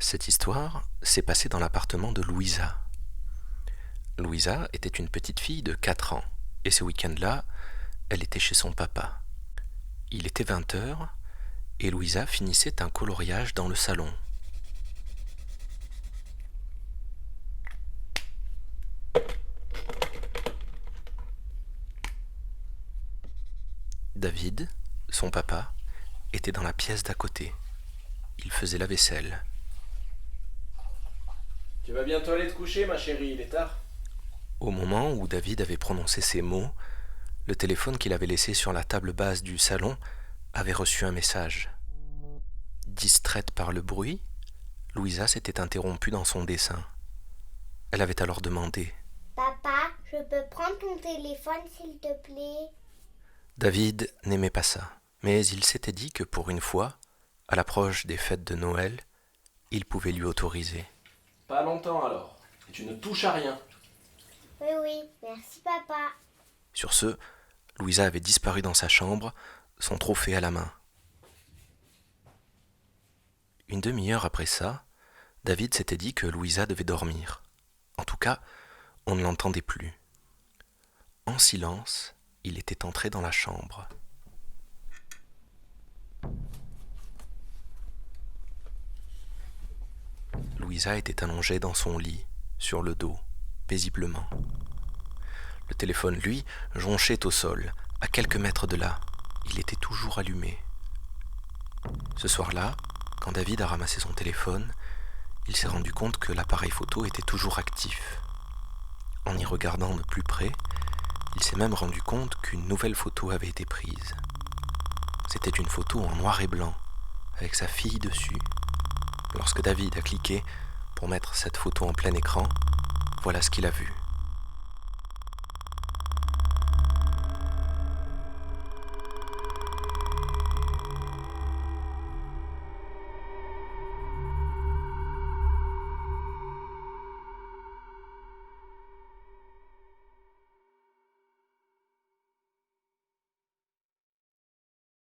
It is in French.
Cette histoire s'est passée dans l'appartement de Louisa. Louisa était une petite fille de 4 ans, et ce week-end-là, elle était chez son papa. Il était 20 heures, et Louisa finissait un coloriage dans le salon. David, son papa, était dans la pièce d'à côté. Il faisait la vaisselle. Tu vas bientôt aller te coucher, ma chérie, il est tard. Au moment où David avait prononcé ces mots, le téléphone qu'il avait laissé sur la table basse du salon avait reçu un message. Distraite par le bruit, Louisa s'était interrompue dans son dessin. Elle avait alors demandé « Papa, je peux prendre ton téléphone s'il te plaît ?» David n'aimait pas ça, mais il s'était dit que pour une fois, à l'approche des fêtes de Noël, il pouvait lui autoriser. Pas longtemps alors, et tu ne touches à rien. Oui, merci papa. Sur ce, Louisa avait disparu dans sa chambre, son trophée à la main. Une demi-heure après ça, David s'était dit que Louisa devait dormir. En tout cas, on ne l'entendait plus. En silence, il était entré dans la chambre. Louisa était allongée dans son lit, sur le dos, paisiblement. Le téléphone, lui, jonchait au sol, à quelques mètres de là. Il était toujours allumé. Ce soir-là, quand David a ramassé son téléphone, il s'est rendu compte que l'appareil photo était toujours actif. En y regardant de plus près, il s'est même rendu compte qu'une nouvelle photo avait été prise. C'était une photo en noir et blanc, avec sa fille dessus. Lorsque David a cliqué pour mettre cette photo en plein écran, voilà ce qu'il a vu.